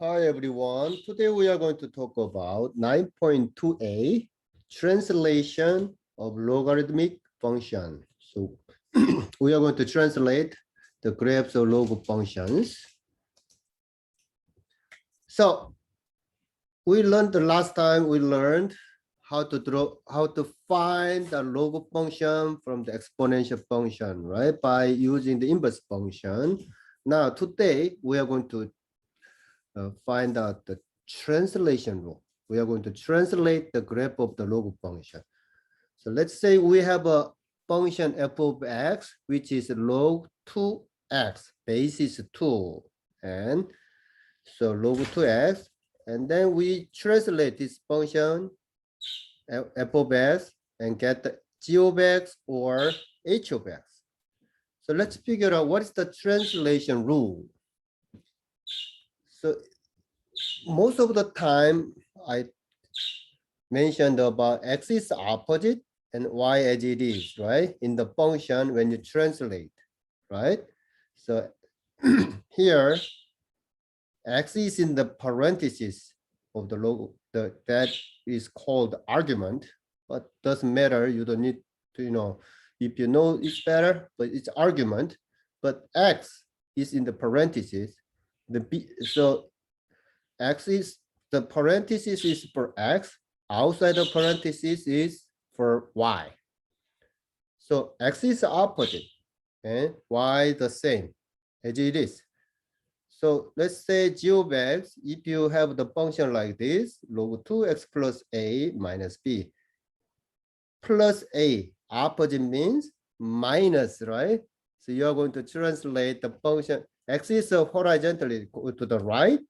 Hi everyone. Today we are going to talk about 9.2a, translation of logarithmic function. So we are going to translate the graphs of log functions. So we learned the last time we learned how to find the log function from the exponential function, right? By using the inverse function. Now today we are going to find out the translation rule. We are going to translate the graph of the log function. So let's say we have a function f of x, which is log 2x, base is 2. And so log 2x, and then we translate this function f of x and get the g of x or h of x. So let's figure out what is the translation rule. So most of the time I mentioned about x is opposite and y as it is, right? In the function when you translate, right? So here, x is in the parentheses of the logo, that is called argument, but doesn't matter. You don't need to, if you know it's better, but it's argument, but x is in the parentheses. So x is, the parenthesis is for x, outside the parenthesis is for y. So x is opposite and y the same as it is. So let's say g of x, if you have the function like this, log 2x plus a minus b. Plus a, opposite means minus, right? So you are going to translate the function, x is horizontally go to the right.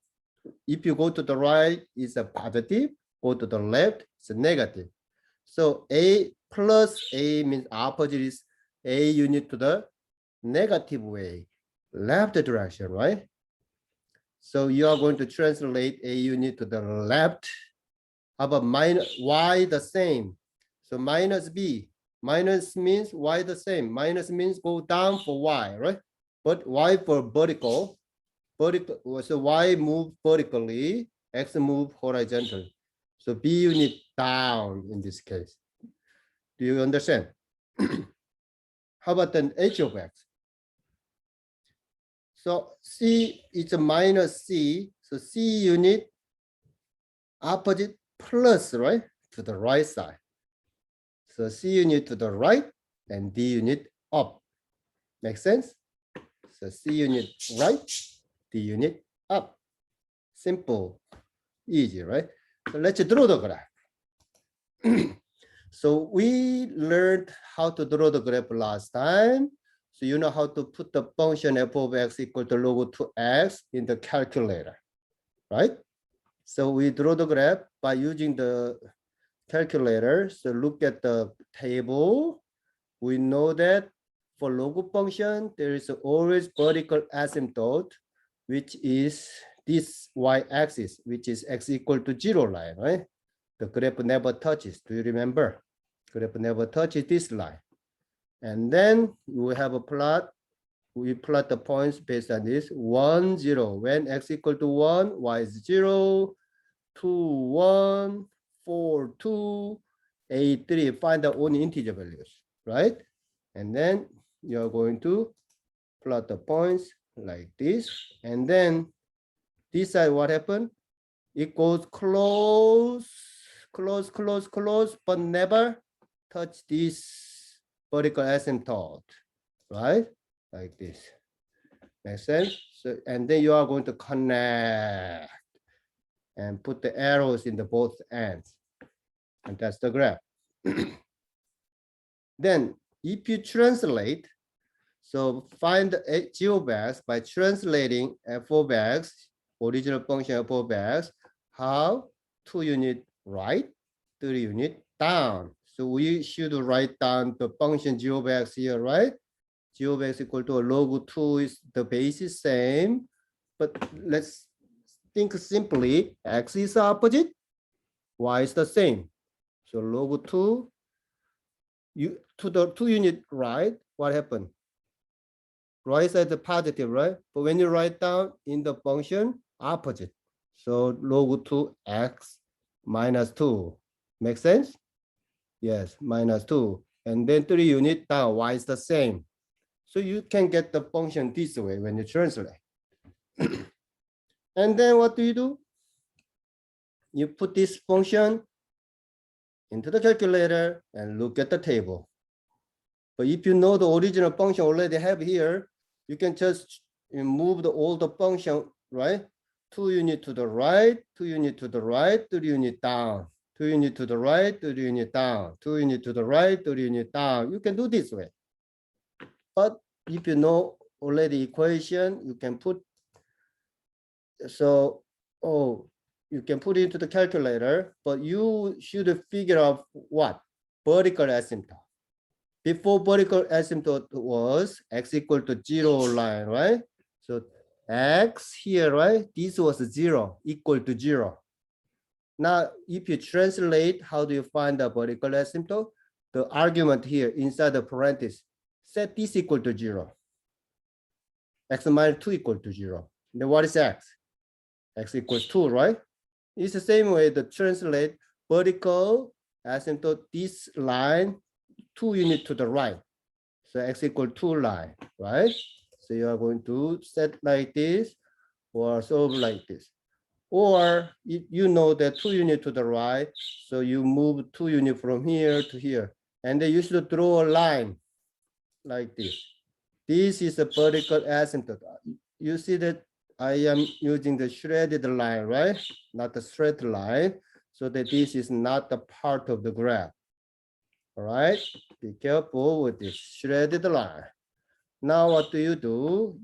If you go to the right, it's a positive. Go to the left, it's a negative. So a plus a means opposite is a unit to the negative way, left direction, right? So you are going to translate a unit to the left. How about minus y the same? So minus b. Minus means y the same. Minus means go down for y, right? But y for vertical. So y move vertically, x move horizontally. So b unit down in this case. Do you understand? How about then h of x? So c is a minus c. So c unit opposite plus, right? To the right side. So c unit to the right and d unit up. Make sense? So c unit right, d unit up. Simple, easy, right? So let's draw the graph. So we learned how to draw the graph last time. So you know how to put the function f of x equal to log 2x in the calculator, right? So we draw the graph by using the calculator. So look at the table. We know that for log function, there is always vertical asymptote, which is this y-axis, which is x equal to 0 line, right? The graph never touches. Do you remember? Graph never touches this line. And then we have a plot. We plot the points based on this 1, 0. When x equal to 1, y is 0, 2, 1, 4, 2, 8, 3. Find the only integer values, right? And then you're going to plot the points like this. And then this side, what happened? It goes close, close, close, close, but never touch this vertical asymptote, right? Like this. Makes sense? So, and then you are going to connect and put the arrows in the both ends. And that's the graph. Then if you translate, so find the g of x by translating f of x, original function f of x, how 2 unit right, 3 unit down. So we should write down the function g of x here, right? G of x equal to log 2 is the base is same, but let's think simply, x is opposite, y is the same. So log 2, to the 2 unit right, what happened? Right side the positive, right? But when you write down in the function, opposite. So log 2x minus 2. Make sense? Yes, minus 2. And then 3 unit down, y is the same. So you can get the function this way when you translate. And then what do? You put this function into the calculator and look at the table. But if you know the original function already have here, you can just move all the function, right? 2 unit to the right, 2 unit to the right, 3 unit down, 2 unit to the right, 3 unit down, 2 unit to the right, 3 unit down. You can do this way. But if you know already equation, you can put, so, you can put it into the calculator, but you should figure out what? Vertical asymptote. Before vertical asymptote was x equal to 0 line, right? So x here, right? This was 0, equal to 0. Now, if you translate, how do you find the vertical asymptote? The argument here inside the parenthesis, set this equal to 0. X minus 2 equal to 0. Then what is x? X equals 2, right? It's the same way to translate vertical asymptote, this line, 2 unit to the right. So x equal 2 line, right? So you are going to set like this or solve like this. Or if you know that 2 unit to the right, so you move 2 unit from here to here. And then you should draw a line like this. This is a vertical asymptote. You see that I am using the shredded line, right? Not the straight line. So that this is not the part of the graph. All right, be careful with this shredded line. Now what do?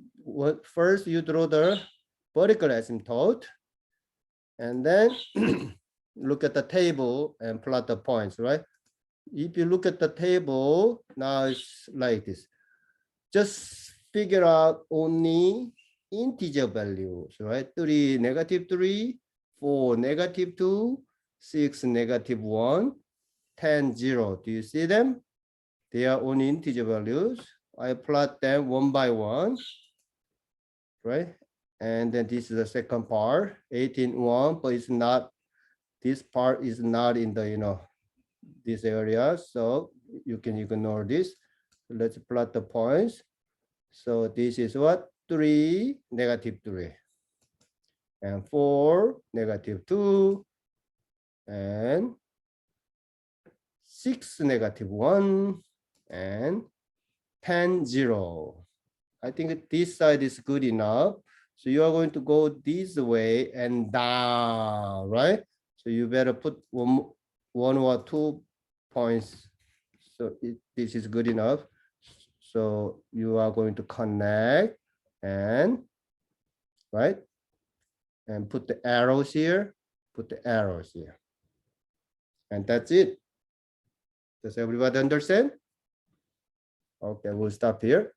First, you draw the vertical asymptote, and then look at the table and plot the points, right? If you look at the table, now it's like this. Just figure out only integer values, right? 3, -3, 4, -2, 6, -1, 10, 0. Do you see them? They are only integer values. I plot them one by one, right? And then this is the second part, 18, 1, but it's not, this part is not in the, this area. So you can ignore this. Let's plot the points. So this is what? 3, -3. And 4, -2. And 6, -1. And 10, 0. I think this side is good enough. So you are going to go this way and down, right? So you better put one or 2 points. So this is good enough. So you are going to connect and, right? And put the arrows here, put the arrows here. And that's it. Does everybody understand? Okay, we'll stop here.